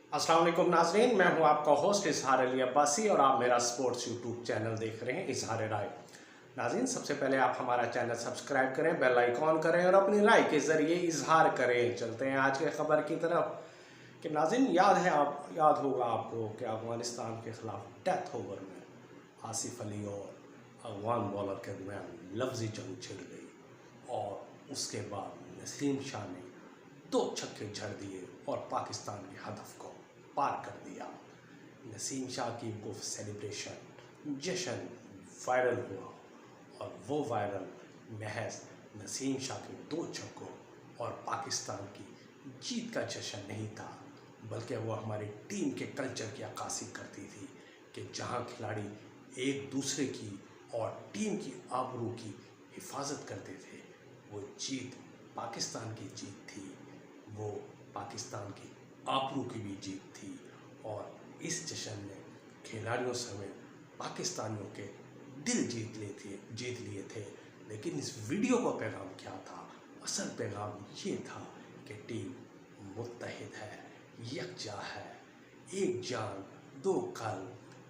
अस्सलाम वालेकुम नाज़रीन, मैं हूं आपका होस्ट इजहार अली अब्बासी और आप मेरा स्पोर्ट्स यूट्यूब चैनल देख रहे हैं इजहार राय। नाज़रीन, सबसे पहले आप हमारा चैनल सब्सक्राइब करें, बेल आइकॉन करें और अपनी राय के ज़रिए इजहार करें। चलते हैं आज के ख़बर की तरफ कि नाज़रीन याद होगा आपको कि अफ़गानिस्तान के ख़िलाफ़ डेथ ओवर में आसिफ अली और अफगान बॉलर के दरमियान लफ्ज़ी जंग छिड़ गई और उसके बाद नसीम शाह ने 2 छक्के जड़ दिए और पाकिस्तान के हदफ को पार कर दिया। नसीम शाह की वो सेलिब्रेशन जश्न वायरल हुआ और वो वायरल महज नसीम शाह के 2 छक्कों और पाकिस्तान की जीत का जश्न नहीं था, बल्कि वो हमारी टीम के कल्चर की अक्कासी करती थी कि जहां खिलाड़ी एक दूसरे की और टीम की आबरू की हिफाजत करते थे, वो जीत पाकिस्तान की जीत थी, वो पाकिस्तान की आबरू की भी जीत थी। और इस जश्न ने खिलाड़ियों समेत पाकिस्तानियों के दिल जीत लिए थे। लेकिन इस वीडियो का पैगाम क्या था? असल पैगाम ये था कि टीम मुत्तहिद है, यकजा है, एक जान दो कल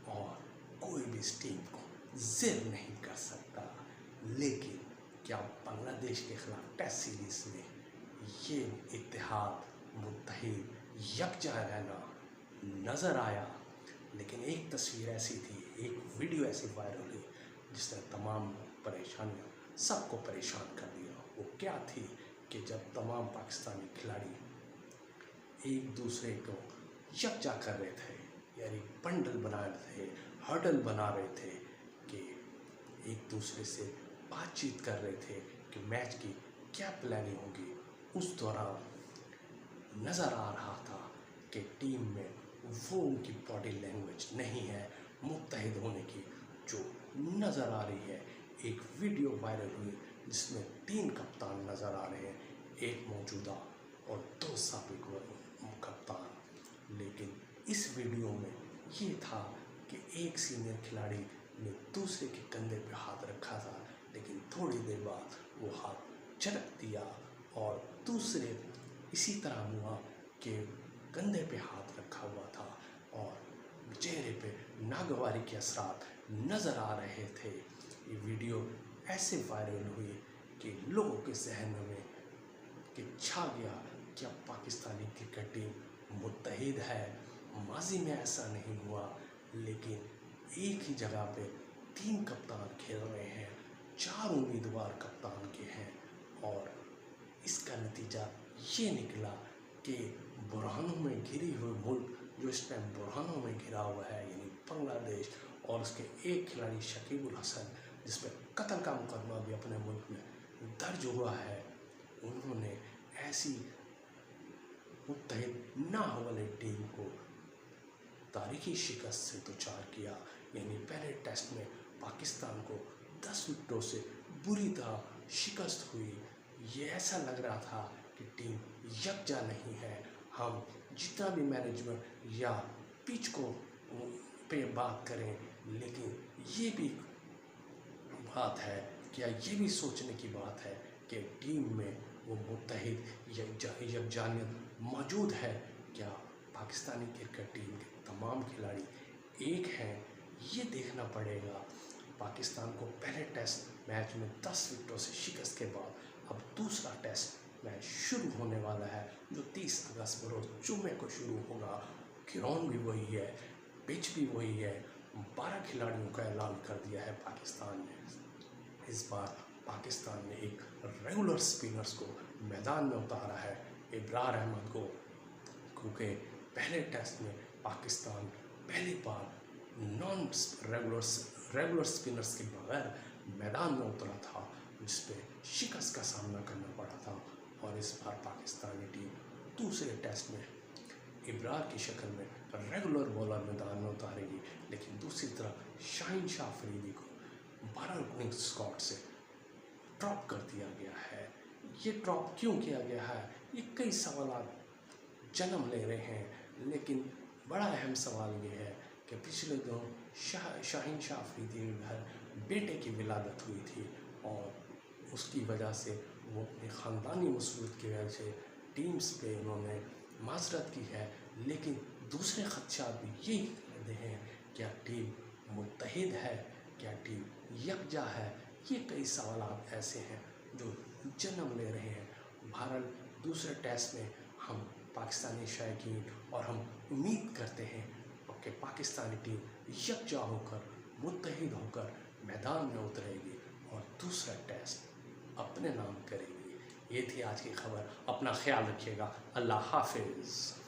और कोई भी इस टीम को ज़िर नहीं कर सकता। लेकिन क्या बांग्लादेश के खिलाफ टेस्ट सीरीज़ में ये इत्तेहाद, मुत्तहिद, यकजा रहना नज़र आया? लेकिन एक तस्वीर ऐसी थी, एक वीडियो ऐसी वायरल हुई जिसने तमाम परेशानियां सबको परेशान कर दिया। वो क्या थी कि जब तमाम पाकिस्तानी खिलाड़ी एक दूसरे को यकजा कर रहे थे, यानी बंडल बना रहे थे, हर्डल बना रहे थे, कि एक दूसरे से बातचीत कर रहे थे कि मैच की क्या प्लानिंग होगी, उस दौरान नज़र आ रहा था कि टीम में वो उनकी बॉडी लैंग्वेज नहीं है मुत्तहिद होने की जो नज़र आ रही है। एक वीडियो वायरल हुई जिसमें 3 कप्तान नज़र आ रहे हैं, एक मौजूदा और 2 साबिक कप्तान। लेकिन इस वीडियो में ये था कि एक सीनियर खिलाड़ी ने दूसरे के कंधे पे हाथ रखा था, लेकिन थोड़ी देर बाद वो हाथ झटक दिया और दूसरे इसी तरह हुआ कि कंधे पे हाथ रखा हुआ था और चेहरे पे नागवारी के असरात नज़र आ रहे थे। ये वीडियो ऐसे वायरल हुई कि लोगों के जहन में कि छा गया कि अब पाकिस्तानी क्रिकेट टीम मुत्तहिद है। माजी में ऐसा नहीं हुआ, लेकिन एक ही जगह पे 3 कप्तान खेल रहे हैं, 4 उम्मीदवार कप्तान के हैं और इसका नतीजा ये निकला कि बुरहानों में घिरी हुई मुल्क जो इस टाइम बुरहानों में घिरा हुआ है, यानी बांग्लादेश, और उसके एक खिलाड़ी शकीब उल हसन जिस पर कत्ल का मुकदमा भी अपने मुल्क में दर्ज हुआ है, उन्होंने ऐसी मुत्तहिद ना हो वाली टीम को तारीखी शिकस्त से दोचार किया। यानी पहले टेस्ट में पाकिस्तान को 10 विकेटों से बुरी तरह शिकस्त हुई। ये ऐसा लग रहा था कि टीम यकजा नहीं है। हम जितना भी मैनेजमेंट या पिच को पे बात करें, लेकिन ये भी बात है, क्या ये भी सोचने की बात है कि टीम में वो मुत्तहिद यकजानियत मौजूद है? क्या पाकिस्तानी क्रिकेट टीम के तमाम खिलाड़ी एक हैं? ये देखना पड़ेगा। पाकिस्तान को पहले टेस्ट मैच में 10 विकेटों से शिकस्त के बाद अब दूसरा टेस्ट मैच शुरू होने वाला है जो 30 अगस्त बरोज़ जुम्मे को शुरू होगा। ग्राउंड भी वही है, पिच भी वही है। 12 खिलाड़ियों का ऐलान कर दिया है पाकिस्तान ने। इस बार पाकिस्तान ने एक रेगुलर स्पिनर्स को मैदान में उतारा है, इब्रार अहमद को, क्योंकि पहले टेस्ट में पाकिस्तान पहली बार नॉन रेगुलर स्पिनर्स के बगैर मैदान में उतरा था, जिस पे शिकस्त का सामना करना पड़ा था। और इस बार पाकिस्तानी टीम दूसरे टेस्ट में इब्रार की शक्ल में रेगुलर बॉलर मैदान में उतारेगी। लेकिन दूसरी तरफ शाहीन शाह अफरीदी को 12 ओपनिंग स्क्वाड से ड्रॉप कर दिया गया है। ये ड्रॉप क्यों किया गया है? ये कई सवाल जन्म ले रहे हैं, लेकिन बड़ा अहम सवाल ये है कि पिछले दिनों शाहीन शाह अफरीदी के घर बेटे की विलादत हुई थी और उसकी वजह से वो अपनी ख़ानदानी मसरूफ़ियत की वजह से टीम्स पे उन्होंने माजरत की है, लेकिन दूसरे खदशात भी यही रहते हैं, क्या टीम मुत्तहिद है, क्या टीम यकजा है। ये कई सवाल ऐसे हैं जो जन्म ले रहे हैं। भारत दूसरे टेस्ट में हम पाकिस्तानी शायकीन और हम उम्मीद करते हैं कि पाकिस्तानी टीम यकजा होकर मुत्तहिद होकर मैदान में उतरेगी और दूसरा टेस्ट अपने नाम करेगी। ये थी आज की खबर। अपना ख्याल रखिएगा। अल्लाह हाफिज़।